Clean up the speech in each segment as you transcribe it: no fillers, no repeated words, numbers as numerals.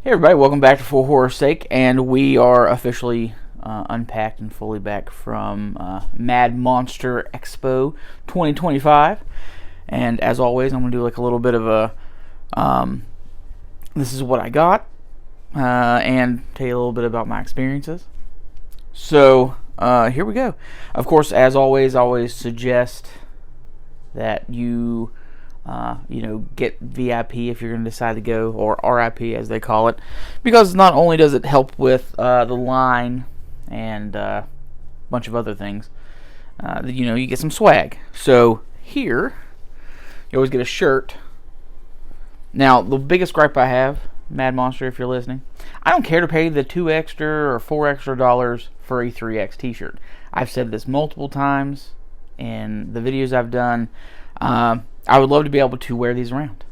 Hey everybody, welcome back to For Horror's Sake, and we are officially unpacked and fully back from Mad Monster Expo 2025. And as always, I'm going to do like a little bit of a, this is what I got, and tell you a little bit about my experiences. So, here we go. Of course, as always, I always suggest that you get VIP if you're going to decide to go, or RIP as they call it, because not only does it help with the line and a bunch of other things, you get some swag. So here, you always get a shirt. Now, the biggest gripe I have, Mad Monster, if you're listening, I don't care to pay the $2 extra or $4 extra for a 3X t-shirt. I've said this multiple times in the videos I've done. I would love to be able to wear these around.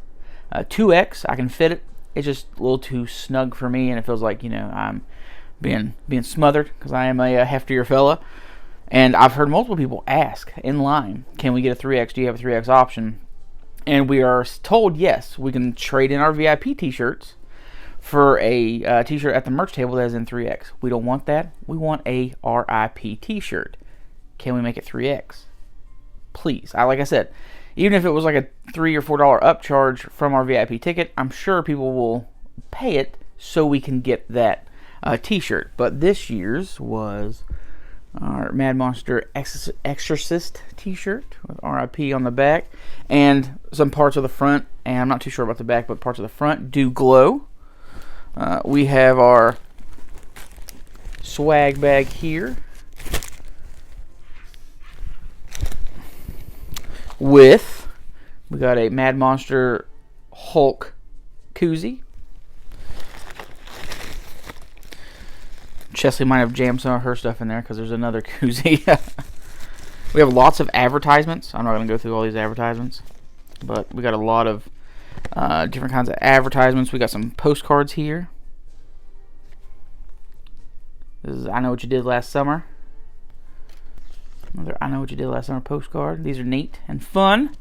2X, I can fit it. It's just a little too snug for me, and it feels like I'm being smothered because I am a heftier fella. And I've heard multiple people ask in line, "Can we get a 3X? Do you have a 3X option?" And we are told yes, we can trade in our VIP T-shirts for a T-shirt at the merch table that is in 3X. We don't want that. We want a RIP T-shirt. Can we make it 3X? Please. Like I said, even if it was like a $3 or $4 upcharge from our VIP ticket, I'm sure people will pay it so we can get that t-shirt. But this year's was our Mad Monster Exorcist t-shirt with RIP on the back, and some parts of the front, and I'm not too sure about the back, but parts of the front do glow. We have our swag bag here we got a Mad Monster Hulk koozie. Chesley might have jammed some of her stuff in there because there's another koozie. We have lots of advertisements. I'm not going to go through all these advertisements, but we got a lot of different kinds of advertisements. We got some postcards here. This is I Know What You Did Last Summer. Another I Know What You Did Last Summer postcard. These are neat and fun.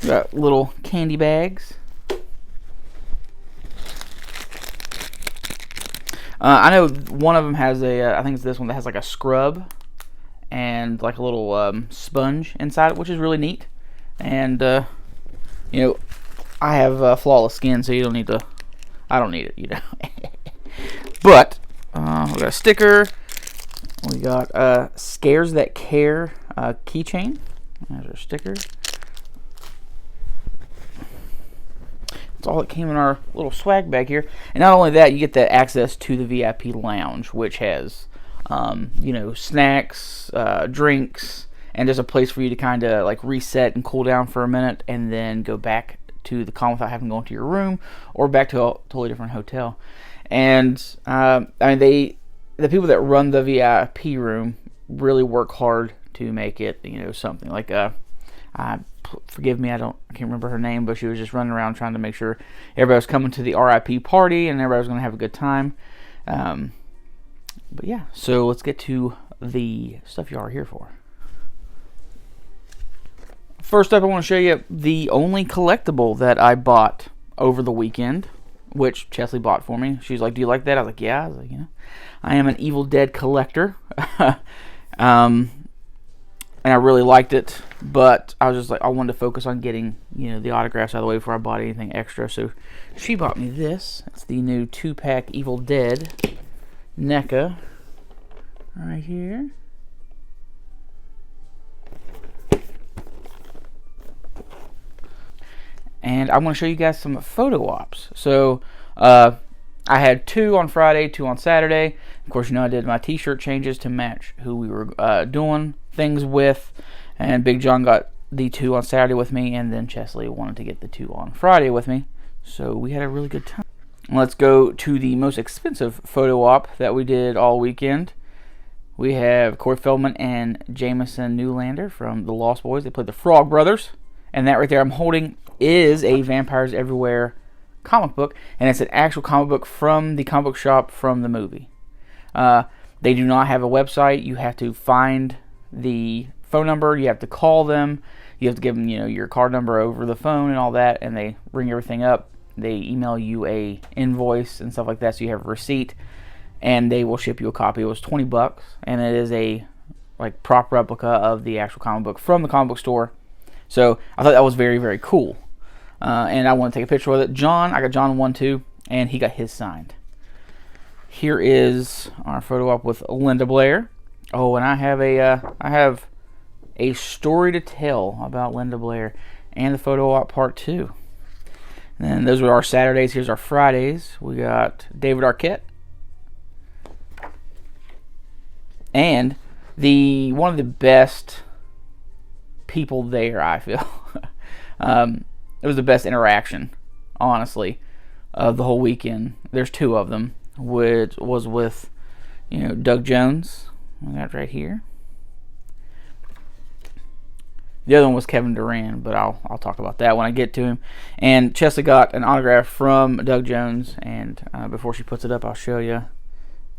We got little candy bags. I know one of them has I think it's this one that has like a scrub and like a little sponge inside it, which is really neat. And, I have flawless skin, so I don't need it, But, we got a sticker. We got Scares That Care keychain. There's our sticker. That's all that came in our little swag bag here. And not only that, you get the access to the VIP lounge, which has, snacks, drinks, and there's a place for you to kind of like reset and cool down for a minute, and then go back to the con without having to go into your room or back to a totally different hotel. And the people that run the VIP room really work hard to make it, something like forgive me, I can't remember her name, but she was just running around trying to make sure everybody was coming to the RIP party and everybody was going to have a good time. But yeah, so let's get to the stuff y'all are here for. First up, I want to show you the only collectible that I bought over the weekend, which Chesley bought for me. She's like, "Do you like that?" I was like, "Yeah." I was like, I am an Evil Dead collector. And I really liked it, but I was just like, I wanted to focus on getting, the autographs out of the way before I bought anything extra. So she bought me this. It's the new 2-pack Evil Dead NECA right here. And I'm going to show you guys some photo ops. So I had 2 on Friday, 2 on Saturday. Of course, I did my t-shirt changes to match who we were doing things with. And Big John got the 2 on Saturday with me, and then Chesley wanted to get the 2 on Friday with me. So we had a really good time. Let's go to the most expensive photo op that we did all weekend. We have Corey Feldman and Jameson Newlander from The Lost Boys. They played the Frog Brothers. And that right there I'm holding is a Vampires Everywhere comic book, and it's an actual comic book from the comic book shop from the movie. They do not have a website. You have to find the phone number. You have to call them. You have to give them, your card number over the phone and all that, and they ring everything up. They email you a invoice and stuff like that, so you have a receipt, and they will ship you a copy. It was $20, and it is a prop replica of the actual comic book from the comic book store. So I thought that was very, very cool, and I want to take a picture with it. I got John 1 too, and he got his signed. Here is our photo op with Linda Blair. Oh, and I have a story to tell about Linda Blair and the photo op part 2. And those were our Saturdays. Here's our Fridays. We got David Arquette. And one of the best people there, I feel. It was the best interaction, honestly, of the whole weekend. There's 2 of them, which was with, Doug Jones. That right here. The other one was Kevin Durant, but I'll talk about that when I get to him. And Chesley got an autograph from Doug Jones, and before she puts it up, I'll show you.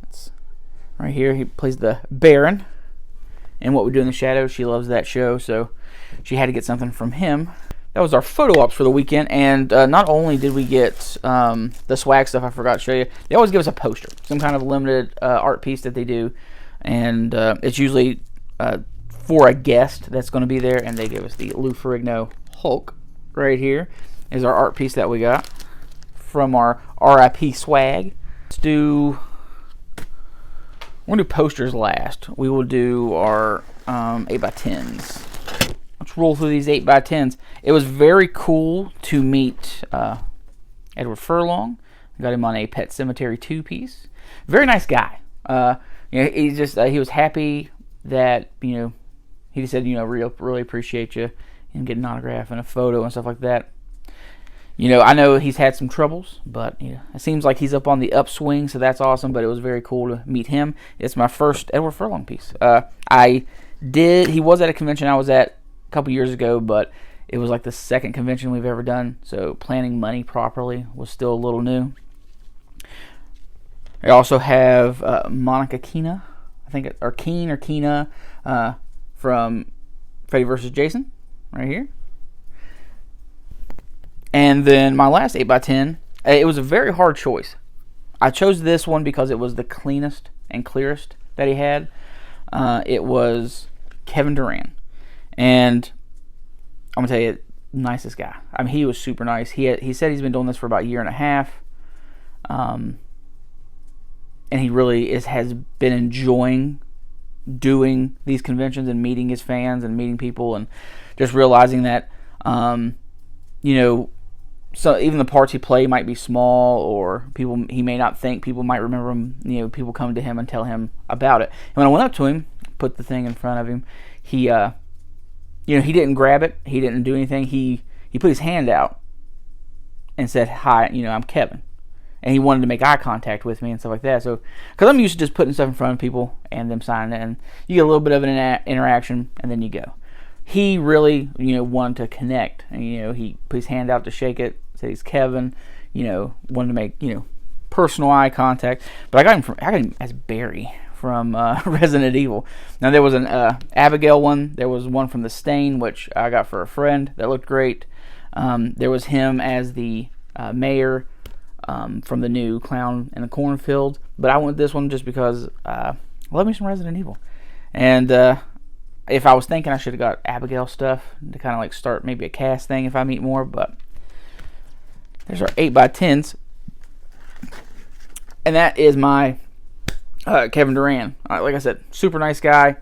It's right here. He plays the Baron in What We Do in the Shadows. She loves that show, so she had to get something from him. That was our photo ops for the weekend, and not only did we get the swag stuff I forgot to show you, they always give us a poster, some kind of limited art piece that they do, and it's usually for a guest that's going to be there, and they give us the Lou Ferrigno Hulk right here. Is our art piece that we got from our RIP swag. We're going to do posters last. We will do our 8x10s. Let's roll through these 8x10s. It was very cool to meet Edward Furlong. I got him on a Pet Sematary 2 piece. Very nice guy. He was happy that, he just said, really appreciate you and getting an autograph and a photo and stuff like that. I know he's had some troubles, but it seems like he's up on the upswing, so that's awesome. But it was very cool to meet him. It's my first Edward Furlong piece. He was at a convention I was at a couple years ago, but it was like the second convention we've ever done, so planning money properly was still a little new. I also have Monica Keena, or Keena, from Freddy vs. Jason, right here. And then my last 8x10, it was a very hard choice. I chose this one because it was the cleanest and clearest that he had. It was Kevin Durant. And I'm going to tell you, nicest guy. I mean, he was super nice. He said he's been doing this for about a year and a half. And he really has been enjoying doing these conventions and meeting his fans and meeting people and just realizing that, so even the parts he played might be small, or he may not think people might remember him. People come to him and tell him about it. And when I went up to him, put the thing in front of him, he didn't grab it. He didn't do anything. He put his hand out and said, "Hi, I'm Kevin." And he wanted to make eye contact with me and stuff like that. So, because I'm used to just putting stuff in front of people and them signing it, and you get a little bit of an interaction, and then you go. He really, wanted to connect. And, he put his hand out to shake it, said he's Kevin, wanted to make, personal eye contact. But I got him as Barry from Resident Evil. Now, there was an Abigail one. There was one from The Stain, which I got for a friend that looked great. There was him as the mayor from the new Clown in the Cornfield. But I went this one just because I love me some Resident Evil. And if I was thinking, I should have got Abigail stuff to kind of start maybe a cast thing if I meet more. But there's our 8x10s. And that is my Kevin Durant. Like I said, super nice guy.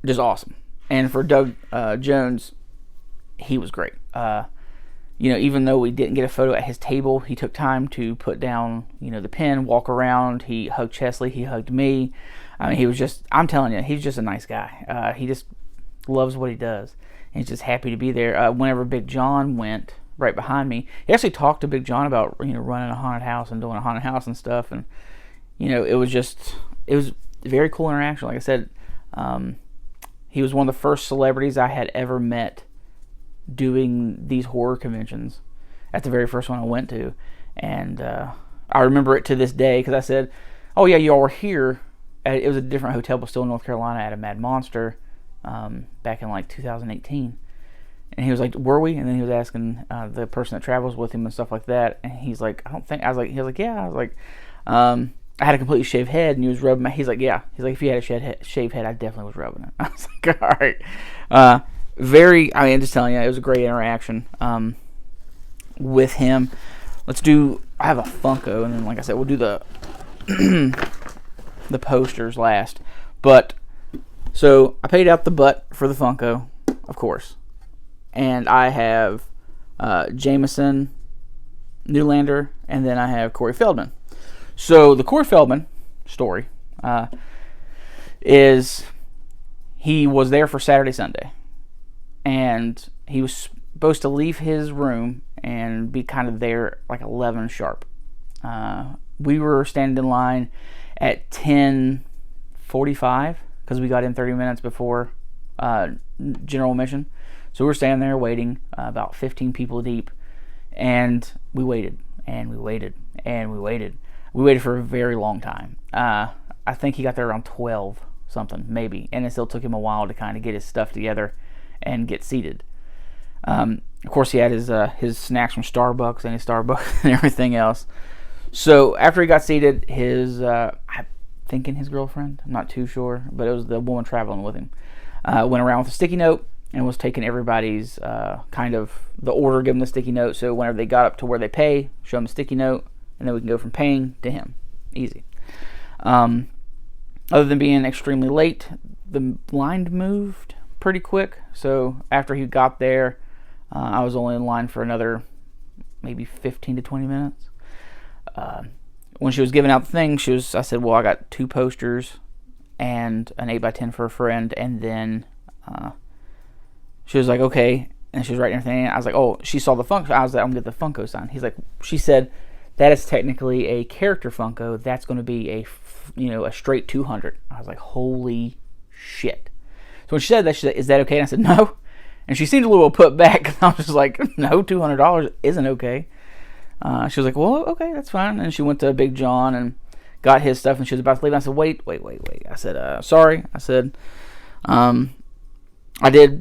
Just awesome. And for Doug Jones, he was great. Even though we didn't get a photo at his table, he took time to put down, the pen, walk around. He hugged Chesley. He hugged me. I mean, he was just, I'm telling you, he's just a nice guy. He just loves what he does. And he's just happy to be there. Whenever Big John went right behind me, he actually talked to Big John about, running a haunted house and doing a haunted house and stuff. And, it was a very cool interaction. Like I said, he was one of the first celebrities I had ever met doing these horror conventions. That's the very first one I went to. And I remember it to this day because I said, "Oh yeah, you all were here." It was a different hotel, but still in North Carolina, at a Mad Monster. back in like 2018. And he was like, were we? And then he was asking the person that travels with him and stuff like that. And he's like, I don't think. He was like, yeah. I was like, I had a completely shaved head, and he was rubbing my. He's like, yeah. He's like, if you had a shaved head, I definitely was rubbing it. I was like, all right. I mean, just telling you, it was a great interaction with him. I have a Funko, and then, like I said, we'll do the the posters last. But, so, I paid out the butt for the Funko, of course. And I have Jameson, Newlander, and then I have Corey Feldman. So the Corey Feldman story is he was there for Saturday, Sunday. And he was supposed to leave his room and be kind of there like 11 sharp. We were standing in line at 10:45 because we got in 30 minutes before general admission. So we were standing there waiting, about 15 people deep, and we waited, and we waited, and we waited. We waited for a very long time. I think he got there around 12 something, maybe, and it still took him a while to kind of get his stuff together and get seated. Of course, he had his snacks from Starbucks and his Starbucks and everything else. So after he got seated, I'm thinking his girlfriend, I'm not too sure, but it was the woman traveling with him, went around with a sticky note and was taking everybody's kind of the order, give them the sticky note. So whenever they got up to where they pay, show them the sticky note, and then we can go from paying to him. Easy. Other than being extremely late, the line moved pretty quick. So after he got there, I was only in line for another maybe 15 to 20 minutes. When she was giving out the thing, I said, well, I got 2 posters and an 8x10 for a friend, and then she was like, okay, and she was writing everything. I was like, oh, she saw the Funko. I was like, I'm gonna get the Funko sign. He's like, she said, that is technically a character Funko. That's going to be a straight 200. I was like, holy shit. So when she said that, she said, is that okay? And I said, no. And she seemed a little put back. I was just like, no, $200 isn't okay. She was like, well, okay, that's fine. And she went to Big John and got his stuff, and she was about to leave. And I said, wait. I said, sorry. I said, I did,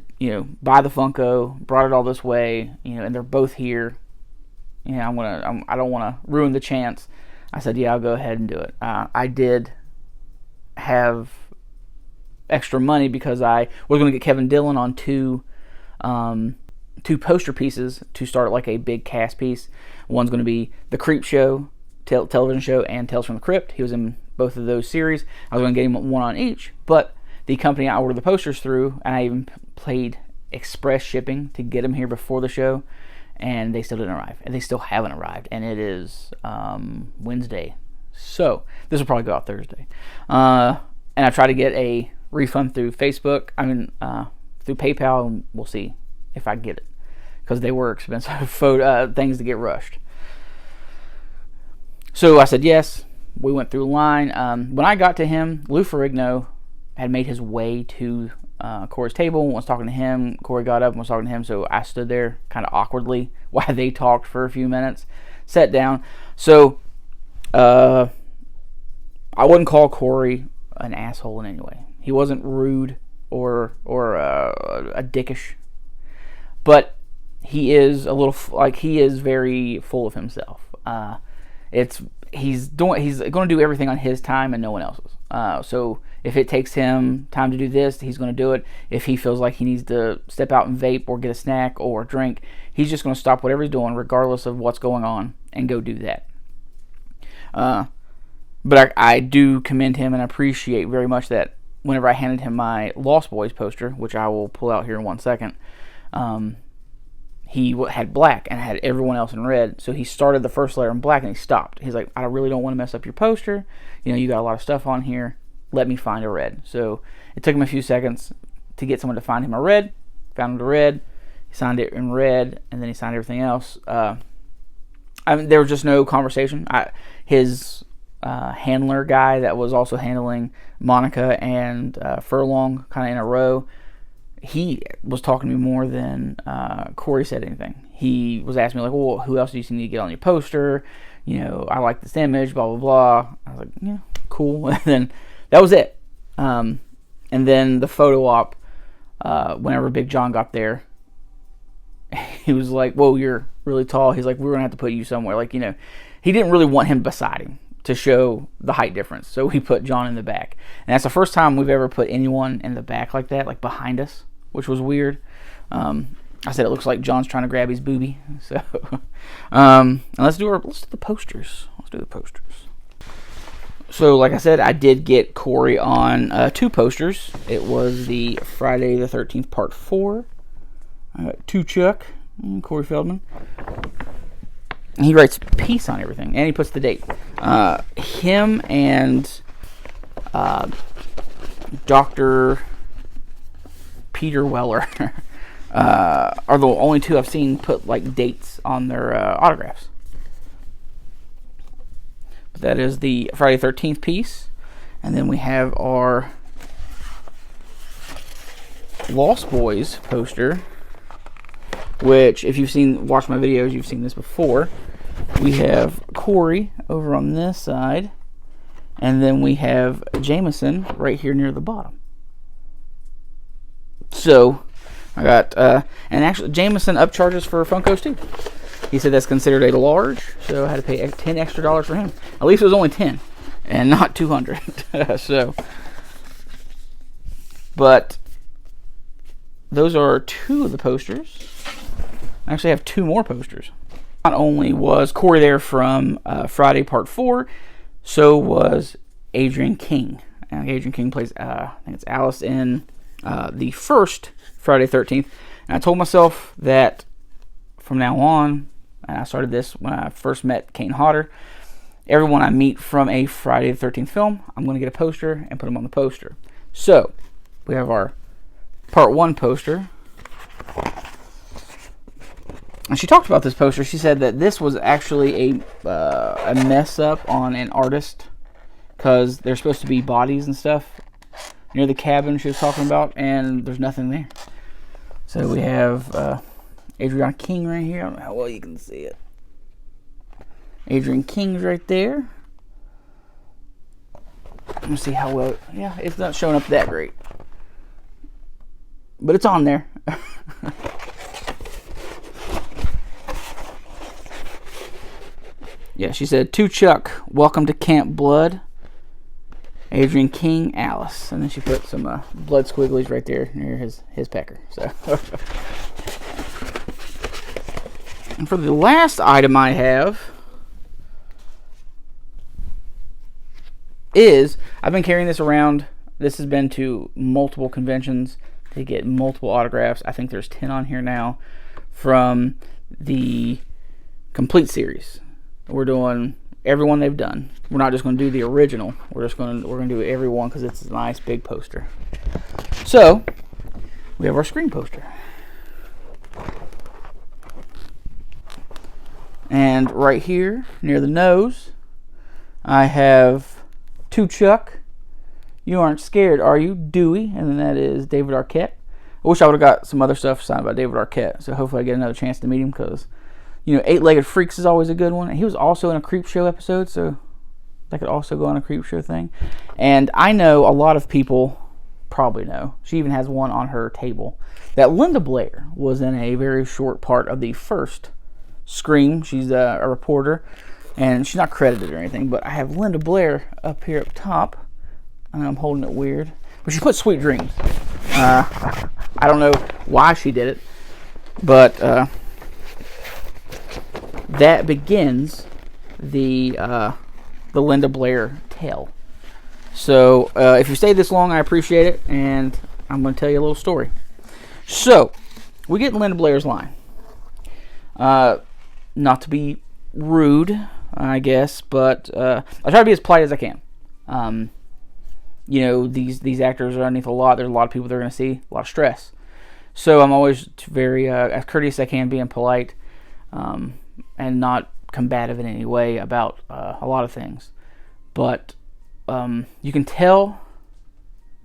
buy the Funko, brought it all this way, and they're both here. I don't want to ruin the chance. I said, yeah, I'll go ahead and do it. I did have extra money because I was going to get Kevin Dillon on two poster pieces to start like a big cast piece. One's going to be the Creep Show, television show, and Tales from the Crypt. He was in both of those series. I was going to get him one on each, but the company I ordered the posters through, and I even played express shipping to get them here before the show, and they still didn't arrive, and they still haven't arrived, and it is Wednesday, so this will probably go out Thursday. And I tried to get a refund through through PayPal, and we'll see if I get it, because they were expensive things to get rushed. So I said yes. We went through line. When I got to him, Lou Ferrigno had made his way to Corey's table, was talking to him. Corey got up and was talking to him, so I stood there kind of awkwardly while they talked for a few minutes, sat down. So I wouldn't call Corey an asshole in any way. He wasn't rude or a dickish, but he is a little he is very full of himself. He's going to do everything on his time and no one else's. So if it takes him time to do this, he's going to do it. If he feels like he needs to step out and vape or get a snack or a drink, he's just going to stop whatever he's doing, regardless of what's going on, and go do that. But I do commend him and appreciate very much that whenever I handed him my Lost Boys poster, which I will pull out here in 1 second, he had black and had everyone else in red. So he started the first letter in black and he stopped. He's like, I really don't want to mess up your poster. You got a lot of stuff on here. Let me find a red. So it took him a few seconds to get someone to find him a red. Found him the red. He signed it in red, and then he signed everything else. There was just no conversation. His handler guy that was also handling Monica and Furlong kind of in a row, he was talking to me more than Corey said anything. He was asking me, like, well, who else do you need to get on your poster? I like this image, blah, blah, blah. I was like, yeah, cool. And then that was it. And then the photo op, whenever Big John got there, he was like, whoa, you're really tall. He's like, we're going to have to put you somewhere. Like, he didn't really want him beside him to show the height difference. So he put John in the back. And that's the first time we've ever put anyone in the back like that, like behind us, which was weird. I said it looks like John's trying to grab his boobie. So, and let's do the posters. Let's do the posters. So, like I said, I did get Corey on 2 posters. It was the Friday the 13th Part 4. I got 2 Chuck and Corey Feldman. And he writes peace on everything, and he puts the date. Him and Dr. Peter Weller are the only 2 I've seen put like dates on their autographs. But that is the Friday 13th piece. And then we have our Lost Boys poster, which if you've watched my videos, you've seen this before. We have Corey over on this side, and then we have Jameson right here near the bottom. So I got, and actually Jameson upcharges for Funkos too. He said that's considered a large, so I had to pay $10 extra for him. At least it was only 10 and not 200. So, but those are 2 of the posters. I actually have 2 more posters. Not only was Corey there from Friday Part 4, so was Adrian King. And Adrian King plays, I think it's Alice in the first Friday 13th. And I told myself that from now on, and I started this when I first met Kane Hodder, everyone I meet from a Friday the 13th film, I'm going to get a poster and put them on the poster. So, we have our Part 1 poster. And she talked about this poster. She said that this was actually a mess up on an artist, because there's supposed to be bodies and stuff near the cabin she was talking about, and there's nothing there. So we have Adrian King right here. I don't know how well you can see it. Adrian King's right there. Let me see how well. Yeah, it's not showing up that great, but it's on there. Yeah, she said, "To Chuck, welcome to Camp Blood. Adrian King, Alice." And then she put some blood squigglies right there near his pecker. So, and for the last item I have is, I've been carrying this around. This has been to multiple conventions to get multiple autographs. I think there's 10 on here now from the Complete series. We're doing everyone they've done. We're not just going to do the original. We're going to do every one because it's a nice big poster. So we have our screen poster, and right here near the nose, I have To Chuck. You aren't scared, are you, Dewey? And then that is David Arquette. I wish I would have got some other stuff signed by David Arquette. So hopefully I get another chance to meet him, because Eight-Legged Freaks is always a good one. He was also in a Creep Show episode, so that could also go on a Creep Show thing. And I know a lot of people probably know, she even has one on her table, that Linda Blair was in a very short part of the first Scream. She's a reporter, and she's not credited or anything, but I have Linda Blair up here up top, and I'm holding it weird. But she put Sweet Dreams. I don't know why she did it, but that begins the Linda Blair tale. So if you stayed this long, I appreciate it, and I'm going to tell you a little story. So we get in Linda Blair's line. Not to be rude, I guess, but I try to be as polite as I can. These actors are underneath a lot. There's a lot of people they're going to see, a lot of stress. So I'm always very as courteous as I can, being polite, and not combative in any way about a lot of things. But you can tell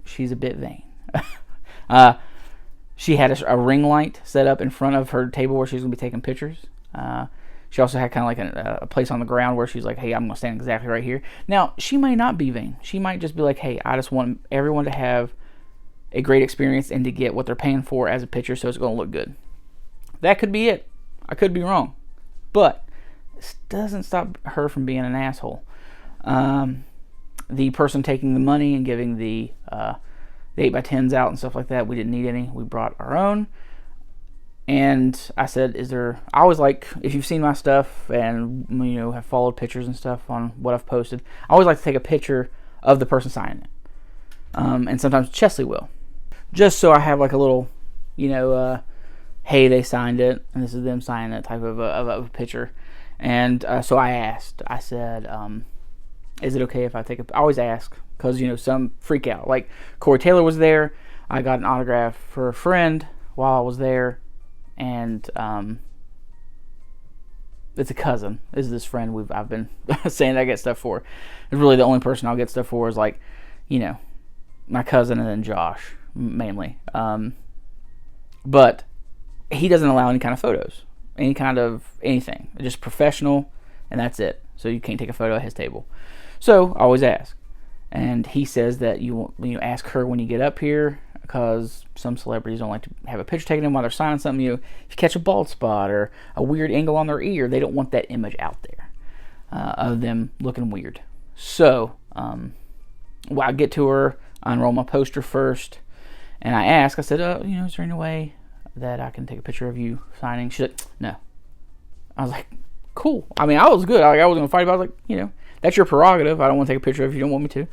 she's a bit vain. She had a ring light set up in front of her table where she was going to be taking pictures. She also had kind of like a place on the ground where she's like, hey, I'm going to stand exactly right here. Now, she might not be vain. She might just be like, hey, I just want everyone to have a great experience and to get what they're paying for as a picture, so it's going to look good. That could be it. I could be wrong. But this doesn't stop her from being an asshole. The person taking the money and giving the 8x10s out and stuff like that, we didn't need any. We brought our own. And I said, I always like, if you've seen my stuff and, have followed pictures and stuff on what I've posted, I always like to take a picture of the person signing it. And sometimes Chesley will. Just so I have like a little, hey, they signed it, and this is them signing it type of a picture. And so I asked, I said, is it okay if I take I always ask, because, some freak out. Like, Corey Taylor was there. I got an autograph for a friend while I was there. And it's a cousin. This is this friend I've been saying I get stuff for. It's really the only person I'll get stuff for is, like, my cousin and then Josh, mainly. But he doesn't allow any kind of photos. Any kind of anything. Just professional, and that's it. So you can't take a photo at his table. So I always ask. And he says that you ask her when you get up here, because some celebrities don't like to have a picture taken of them while they're signing something. If you catch a bald spot or a weird angle on their ear, they don't want that image out there of them looking weird. So I get to her, I unroll my poster first, and I said, is there any way that I can take a picture of you signing? She's like, no. I was like, cool. I mean, I was good. I wasn't going to fight about it. I was like, that's your prerogative. I don't want to take a picture if you don't want me to.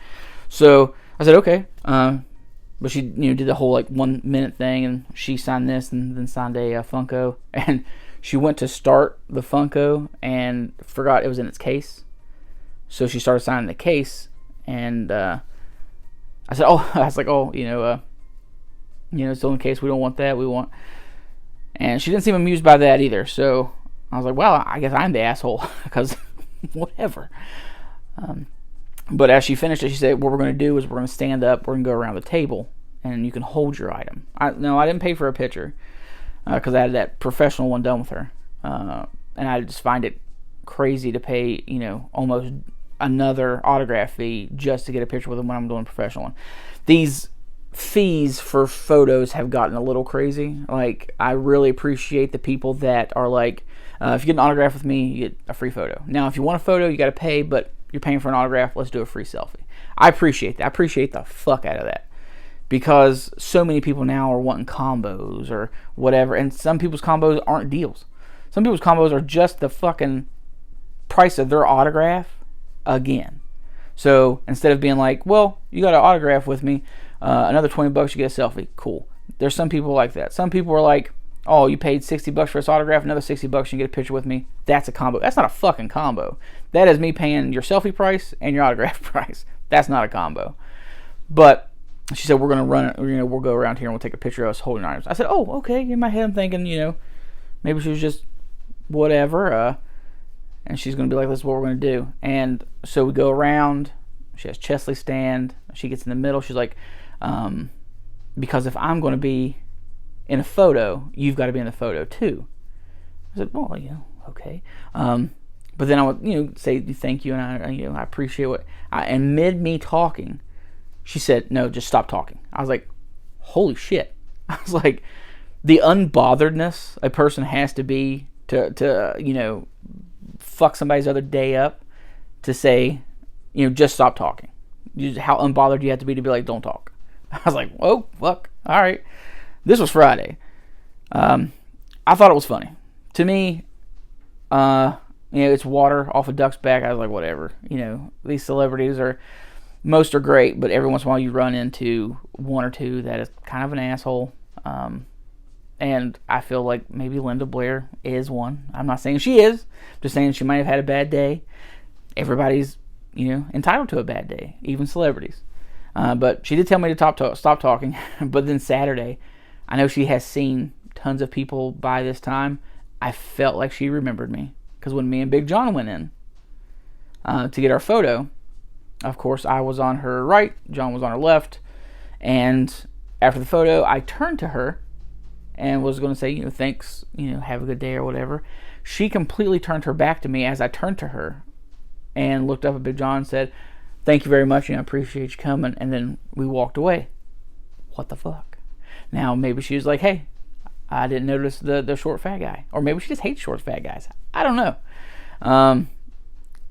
So I said, okay. But she, did the whole, 1 minute thing, and she signed this and then signed a Funko. And she went to start the Funko and forgot it was in its case. So she started signing the case, and I said, it's still in case. We don't want that. We want... And she didn't seem amused by that either. So I was like, well, I guess I'm the asshole, because whatever. But as she finished it, she said, what we're going to do is we're going to stand up, we're going to go around the table, and you can hold your item. I didn't pay for a picture, because I had that professional one done with her. And I just find it crazy to pay, almost another autograph fee just to get a picture with them when I'm doing a professional one. These fees for photos have gotten a little crazy. Like, I really appreciate the people that are like, if you get an autograph with me, you get a free photo. Now, if you want a photo, you got to pay, but you're paying for an autograph, let's do a free selfie. I appreciate that. I appreciate the fuck out of that, because so many people now are wanting combos or whatever, and some people's combos aren't deals. Some people's combos are just the fucking price of their autograph again. So instead of being like, well, you got an autograph with me, another $20 you get a selfie. Cool. There's some people like that. Some people are like, oh, you paid $60 for this autograph, another $60 you get a picture with me. That's a combo. That's not a fucking combo. That is me paying your selfie price and your autograph price. That's not a combo. But she said, we're going to run it, we'll go around here and we'll take a picture of us holding items. I said, oh, okay. In my head I'm thinking, maybe she was just whatever. And she's going to be like, this is what we're going to do. And so we go around. She has Chesley stand. She gets in the middle. She's like, because if I'm going to be in a photo, you've got to be in the photo too. I said, well, okay. But then I would, say thank you, and I appreciate what. And mid me talking, she said, no, just stop talking. I was like, holy shit. I was like, the unbotheredness a person has to be to fuck somebody's other day up, to say, just stop talking. How unbothered you have to be be don't talk. I was like, oh, fuck. All right. This was Friday. I thought it was funny. To me, it's water off a duck's back. I was like, whatever. These celebrities most are great, but every once in a while you run into one or two that is kind of an asshole. And I feel like maybe Linda Blair is one. I'm not saying she is. I'm just saying she might have had a bad day. Everybody's, entitled to a bad day, even celebrities. But she did tell me to stop talking. But then Saturday, I know she has seen tons of people by this time. I felt like she remembered me. Because when me and Big John went in to get our photo, of course, I was on her right, John was on her left. And after the photo, I turned to her and was going to say, thanks, have a good day or whatever. She completely turned her back to me as I turned to her and looked up at Big John and said, thank you very much, I appreciate you coming. And then we walked away. what the fuck? Now, maybe she was like, hey, I didn't notice the short fat guy. Or maybe she just hates short fat guys. I don't know.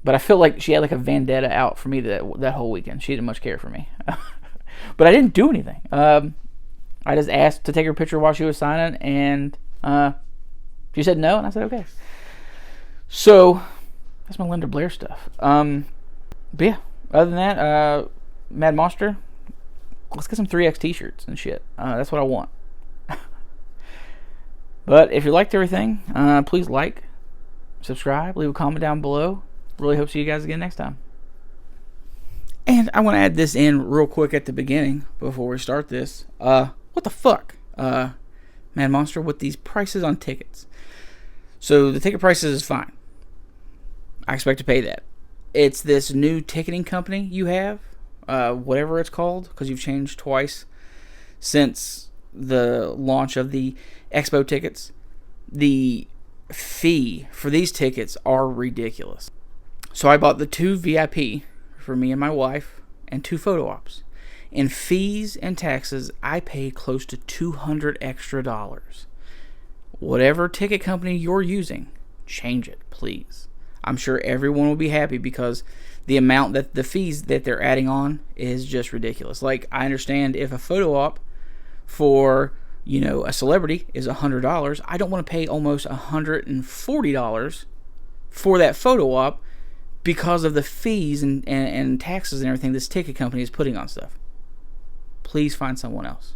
But I feel like she had like a vendetta out for me that whole weekend. She didn't much care for me. But I didn't do anything. I just asked to take her picture while she was signing, and she said no, and I said okay. So that's my Linda Blair stuff. But yeah, other than that, Mad Monster, let's get some 3X t-shirts and shit. That's what I want. But if you liked everything, please like, subscribe, leave a comment down below. Really hope to see you guys again next time. And I want to add this in real quick at the beginning before we start this. What the fuck, Mad Monster, with these prices on tickets? So the ticket prices is fine. I expect to pay that. It's this new ticketing company you have, whatever it's called, because you've changed twice since the launch of the Expo tickets. The fee for these tickets are ridiculous. So I bought the 2 VIP for me and my wife and 2 photo ops. In fees and taxes, I paid close to $200 extra. Whatever ticket company you're using, change it, please. I'm sure everyone will be happy because the amount that the fees that they're adding on is just ridiculous. Like, I understand if a photo op for, a celebrity is $100, I don't want to pay almost $140 for that photo op because of the fees and taxes and everything this ticket company is putting on stuff. Please find someone else.